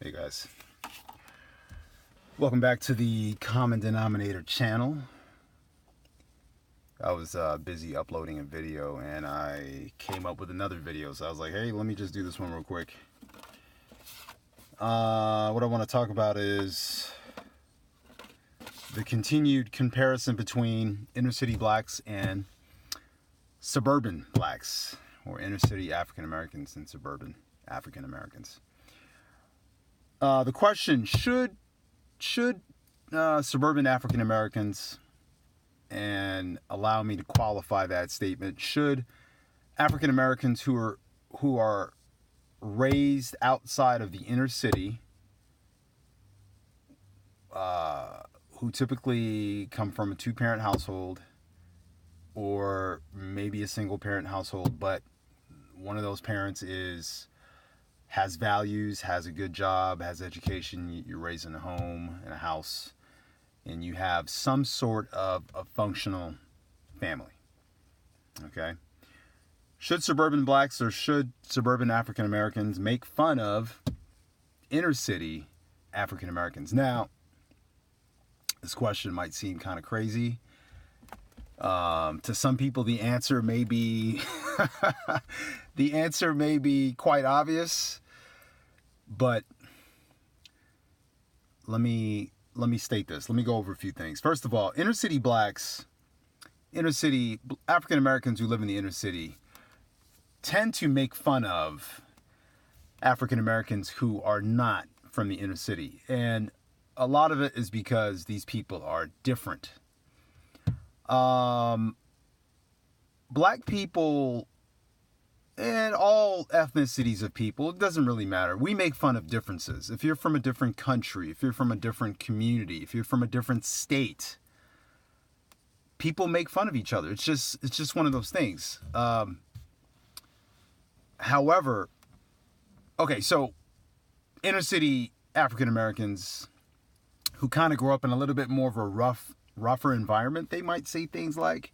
Hey guys, welcome back to the Common Denominator channel. I was busy uploading a video and I came up with another video, so I was like, hey, let me just do this one real quick. What I want to talk about is the continued comparison between inner city blacks and suburban blacks, or inner city African Americans and suburban African Americans. The question, should suburban African Americans, and allow me to qualify that statement, should African Americans who are raised outside of the inner city, who typically come from a two-parent household or maybe a single-parent household, but one of those parents has values, has a good job, has education, you're raised in a home, in a house, and you have some sort of a functional family. Okay? Should suburban blacks or should suburban African Americans make fun of inner city African Americans? Now, this question might seem kind of crazy. To some people, the answer may be quite obvious, but let me state this. Let me go over a few things. First of all, inner city African Americans who live in the inner city tend to make fun of African Americans who are not from the inner city, and a lot of it is because these people are different. Black people and all ethnicities of people, it doesn't really matter. We make fun of differences. If you're from a different country, if you're from a different community, if you're from a different state, people make fun of each other. It's just one of those things. However, okay, so inner city African Americans who kind of grow up in a little bit more of a rougher environment, they might say things like,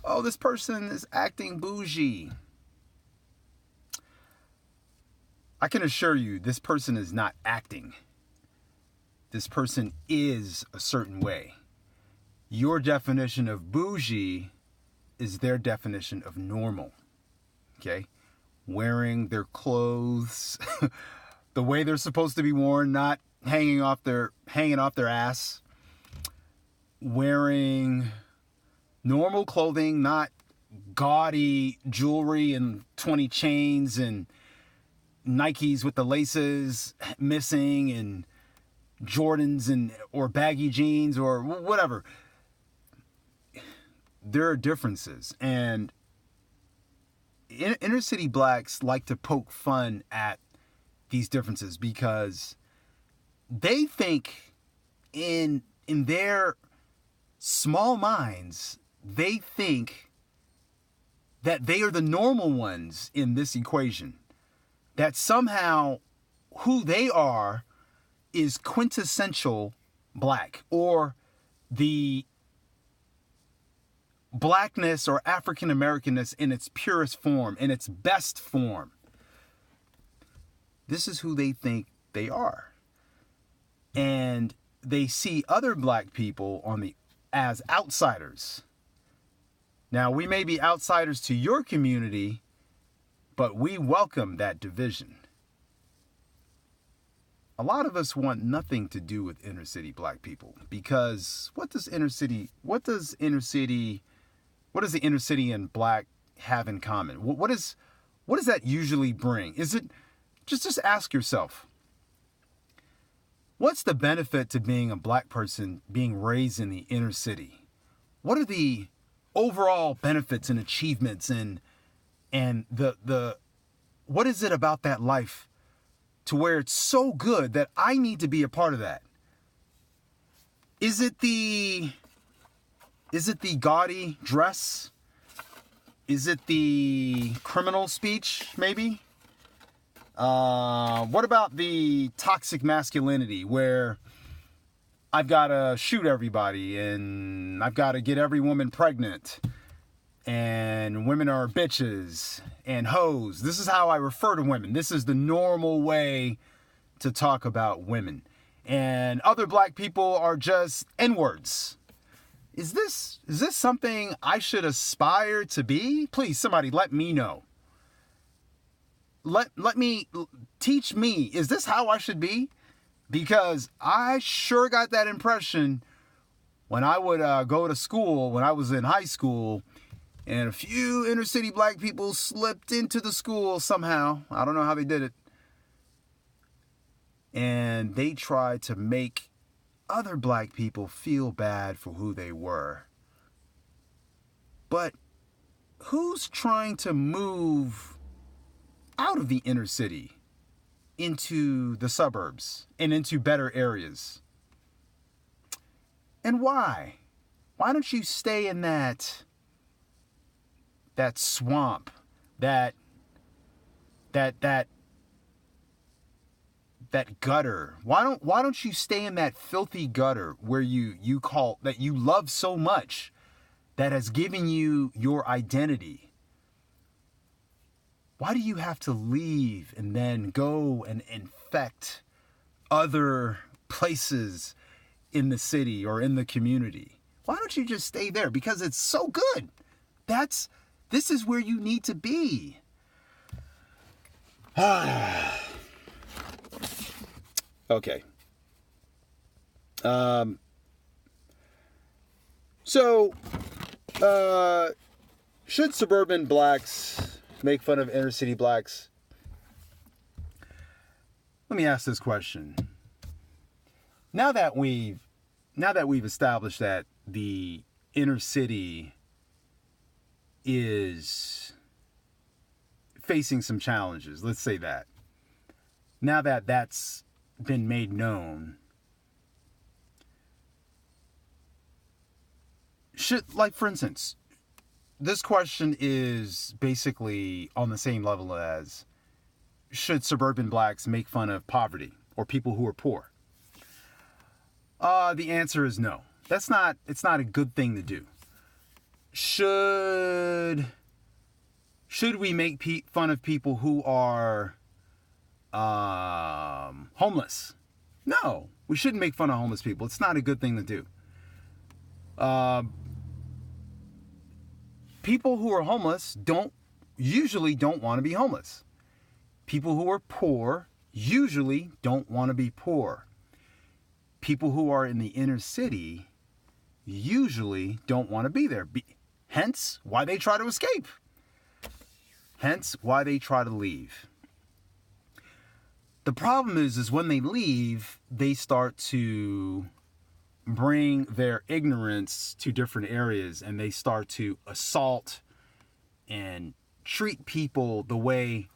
oh, this person is acting bougie. I can assure you, this person is not acting. This person is a certain way. Your definition of bougie is their definition of normal. Okay? Wearing their clothes the way they're supposed to be worn, not hanging off their ass. Wearing normal clothing, not gaudy jewelry and 20 chains and Nikes with the laces missing and Jordans or baggy jeans or whatever. There are differences, and inner city blacks like to poke fun at these differences because they think in their small minds, they think that they are the normal ones in this equation. That somehow who they are is quintessential black, or the blackness or African Americanness in its purest form, in its best form. This is who they think they are. And they see other black people as outsiders. Now, we may be outsiders to your community, but we welcome that division. A lot of us want nothing to do with inner city black people, because what does the inner city and black have in common? What does that usually bring? Is it just ask yourself, what's the benefit to being a black person being raised in the inner city? What are the overall benefits and achievements and the what is it about that life to where it's so good that I need to be a part of that? Is it the gaudy dress? Is it the criminal speech, maybe? What about the toxic masculinity where I've got to shoot everybody and I've got to get every woman pregnant and women are bitches and hoes? This is how I refer to women. This is the normal way to talk about women. And other black people are just N-words. Is this something I should aspire to be? Please, somebody let me know. Teach me. Is this how I should be? Because I sure got that impression when I would go to school, when I was in high school, and a few inner city black people slipped into the school somehow. I don't know how they did it. And they tried to make other black people feel bad for who they were. But who's trying to move out of the inner city into the suburbs and into better areas? And why? Why don't you stay in that swamp, that gutter? Why don't you stay in that filthy gutter where you call that you love so much, that has given you your identity? Why do you have to leave and then go and infect other places in the city or in the community? Why don't you just stay there? Because it's so good. This is where you need to be. Okay. Should suburban blacks make fun of inner city blacks? Let me ask this question. Now that we've established that the inner city is facing some challenges, let's say that. Now that that's been made known, for instance, this question is basically on the same level as, should suburban blacks make fun of poverty or people who are poor? The answer is no. It's not a good thing to do. Should we make fun of people who are homeless? No, we shouldn't make fun of homeless people. It's not a good thing to do. People who are homeless usually don't want to be homeless. People who are poor usually don't want to be poor. People who are in the inner city usually don't want to be there. Hence why they try to escape. Hence why they try to leave. The problem is when they leave, they start to bring their ignorance to different areas, and they start to assault and treat people the way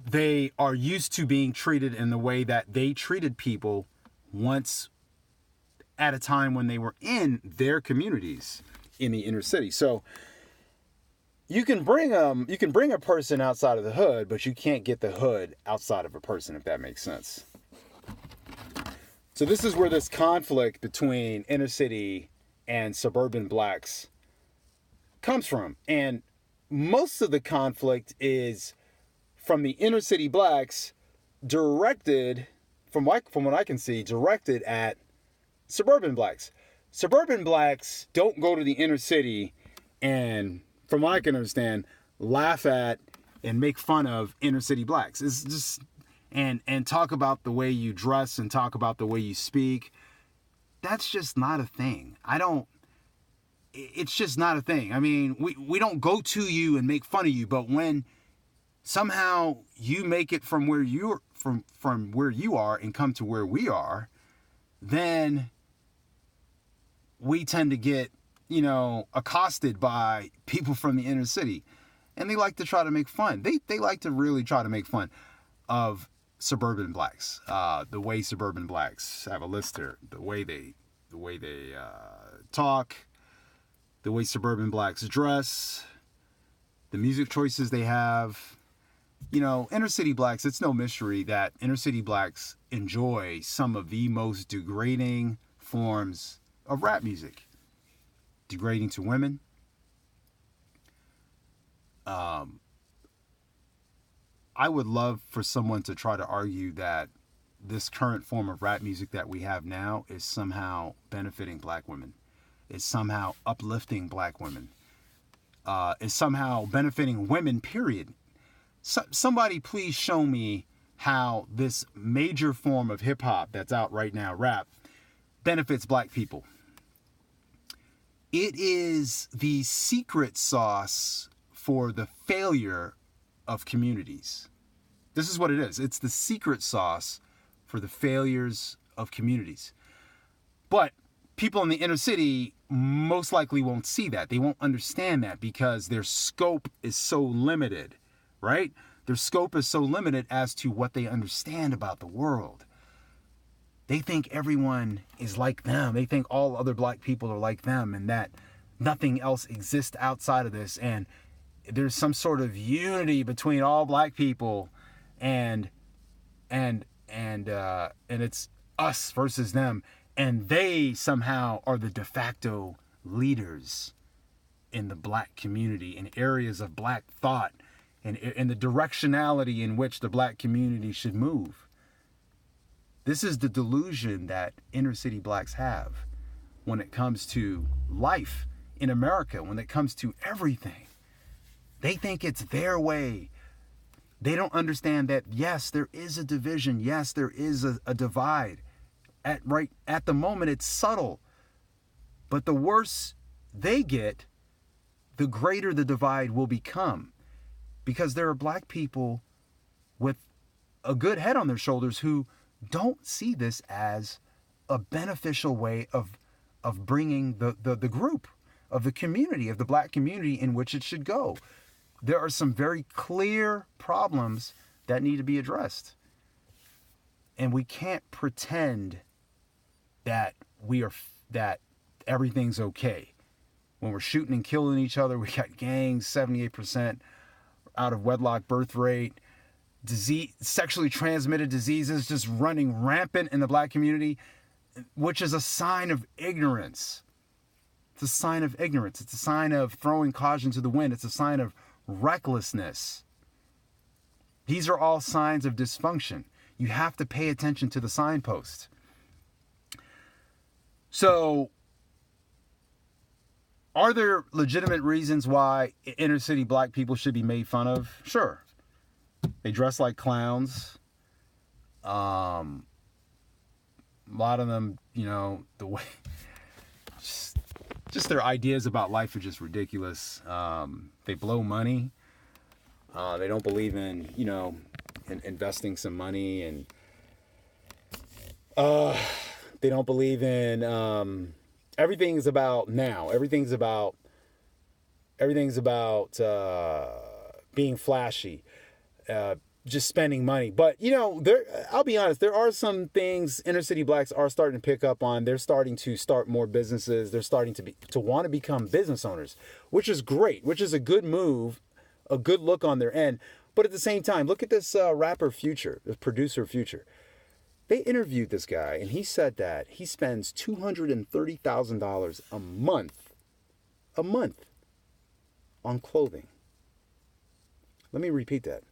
they are used to being treated, in the way that they treated people once at a time when they were in their communities in the inner city. So you can bring a person outside of the hood, but you can't get the hood outside of a person, if that makes sense. So this is where this conflict between inner city and suburban blacks comes from. And most of the conflict is from the inner city blacks, directed, from what I can see, directed at suburban blacks. Suburban blacks don't go to the inner city and, from what I can understand, laugh at and make fun of inner city blacks. It's just and talk about the way you dress and talk about the way you speak. That's just not a thing. It's just not a thing. I mean, we don't go to you and make fun of you, but when somehow you make it from where you're from where you are and come to where we are, then we tend to get, accosted by people from the inner city. And they like to try to make fun. They like to really try to make fun of suburban blacks. The way suburban blacks have a list here, the way they talk, the way suburban blacks dress, the music choices they have. Inner city blacks, it's no mystery that inner city blacks enjoy some of the most degrading forms of rap music. Degrading to women. I I would love for someone to try to argue that this current form of rap music that we have now is somehow benefiting black women, is somehow uplifting black women, is somehow benefiting women, period. Somebody please show me how this major form of hip hop that's out right now, rap, benefits black people. It is the secret sauce for the failure of communities. This is what it is. It's the secret sauce for the failures of communities. But people in the inner city most likely won't see that. They won't understand that because their scope is so limited, right? Their scope is so limited as to what they understand about the world. They think everyone is like them. They think all other black people are like them and that nothing else exists outside of this. And there's some sort of unity between all black people and it's us versus them. And they somehow are the de facto leaders in the black community, in areas of black thought, and in the directionality in which the black community should move. This is the delusion that inner city blacks have when it comes to life in America, when it comes to everything. They think it's their way. They don't understand that, yes, there is a division. Yes, there is a divide. At the moment, it's subtle. But the worse they get, the greater the divide will become. Because there are black people with a good head on their shoulders who don't see this as a beneficial way of bringing the group, of the community, of the black community in which it should go. There are some very clear problems that need to be addressed. And we can't pretend that that everything's okay. When we're shooting and killing each other, we got gangs, 78% out of wedlock birth rate, disease, sexually transmitted diseases just running rampant in the black community, which is a sign of ignorance. It's a sign of ignorance. It's a sign of throwing caution to the wind. It's a sign of recklessness. These are all signs of dysfunction. You have to pay attention to the signpost. So, are there legitimate reasons why inner city black people should be made fun of? Sure. They dress like clowns. A lot of them, the way just their ideas about life are just ridiculous. They blow money. They don't believe in, in investing some money, and they don't believe in everything's about now. Everything's about being flashy, just spending money. But I'll be honest, there are some things inner city blacks are starting to pick up on. They're starting to start more businesses. They're starting to want to become business owners, which is great, which is a good move, a good look on their end. But at the same time, look at this rapper Future, the producer Future. They interviewed this guy, and he said that he spends $230,000 a month on clothing. Let me repeat that.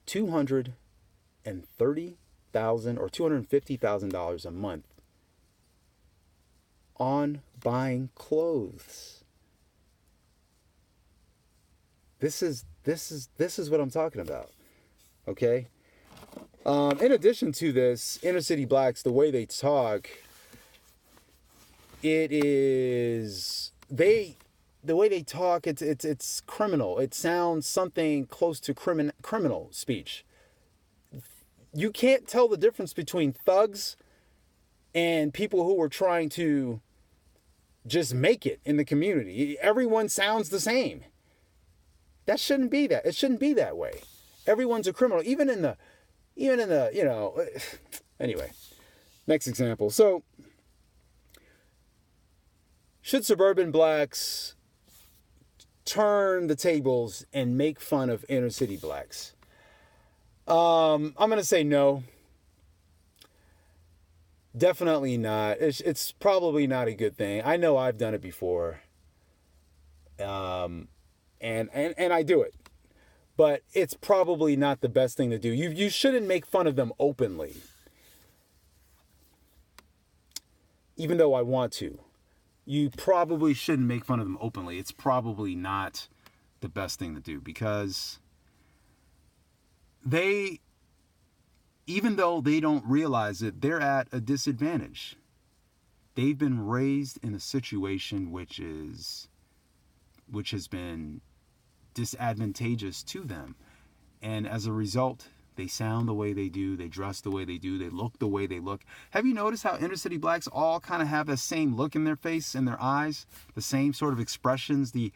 $230,000 or $250,000 a month on buying clothes. This is what I'm talking about. Okay? In addition to this, inner city blacks, the way they talk, the way they talk, it's criminal. It sounds something close to criminal speech. You can't tell the difference between thugs and people who are trying to just make it in the community. Everyone sounds the same. That shouldn't be that. It shouldn't be that way. Everyone's a criminal, even in the anyway, next example. So, should suburban blacks turn the tables and make fun of inner city blacks? I'm going to say no. Definitely not. It's probably not a good thing. I know I've done it before. And I do it. But it's probably not the best thing to do. You shouldn't make fun of them openly. Even though I want to. You probably shouldn't make fun of them openly. It's probably not the best thing to do because they, even though they don't realize it, they're at a disadvantage. They've been raised in a situation which has been disadvantageous to them. And as a result, they sound the way they do, they dress the way they do, they look the way they look. Have you noticed how inner city blacks all kind of have the same look in their face, in their eyes, the same sort of expressions, the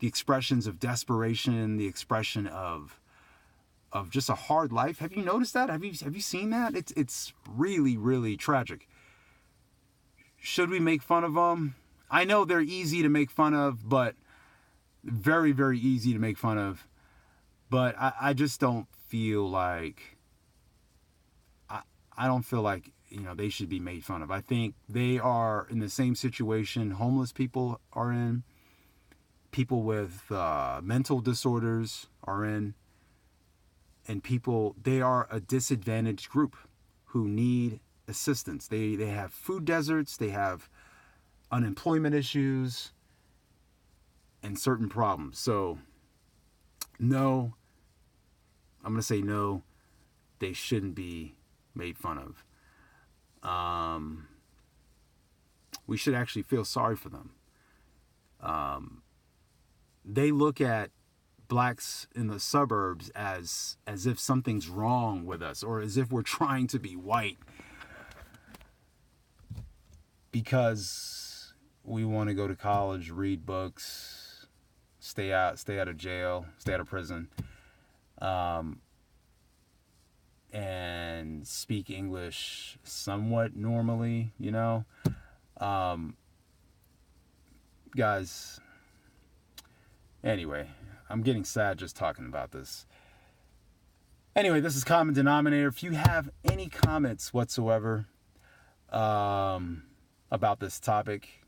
expressions of desperation, the expression of just a hard life? Have you noticed that? Have you seen that? It's really, really tragic. Should we make fun of them? I know they're easy to make fun of, but very, very easy to make fun of. But I just don't feel like, I don't feel like, they should be made fun of. I think they are in the same situation homeless people are in, people with mental disorders are in, and they are a disadvantaged group who need assistance. They have food deserts, they have unemployment issues, and certain problems. So, no, I'm going to say no, they shouldn't be made fun of. We should actually feel sorry for them. They look at blacks in the suburbs as if something's wrong with us, or as if we're trying to be white because we want to go to college, read books, stay out of jail, stay out of prison, and speak English somewhat normally, guys. Anyway, I'm getting sad just talking about this. Anyway, this is Common Denominator. If you have any comments whatsoever about this topic,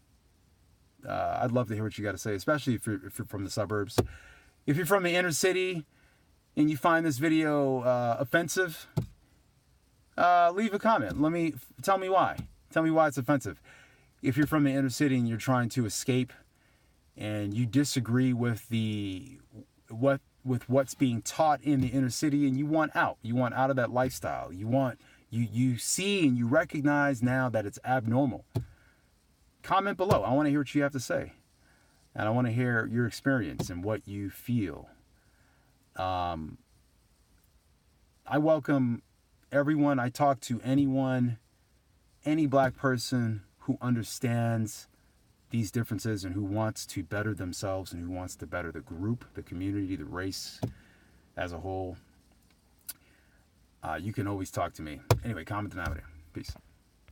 I'd love to hear what you got to say, especially if you're from the suburbs. If you're from the inner city and you find this video offensive, leave a comment. Tell me why. Tell me why it's offensive. If you're from the inner city and you're trying to escape and you disagree with what's being taught in the inner city and you want out of that lifestyle. You see and you recognize now that it's abnormal. Comment below. I want to hear what you have to say. And I want to hear your experience and what you feel. I welcome everyone. I talk to anyone, any black person who understands these differences and who wants to better themselves and who wants to better the group, the community, the race as a whole. You can always talk to me. Anyway, Common Denominator. Peace.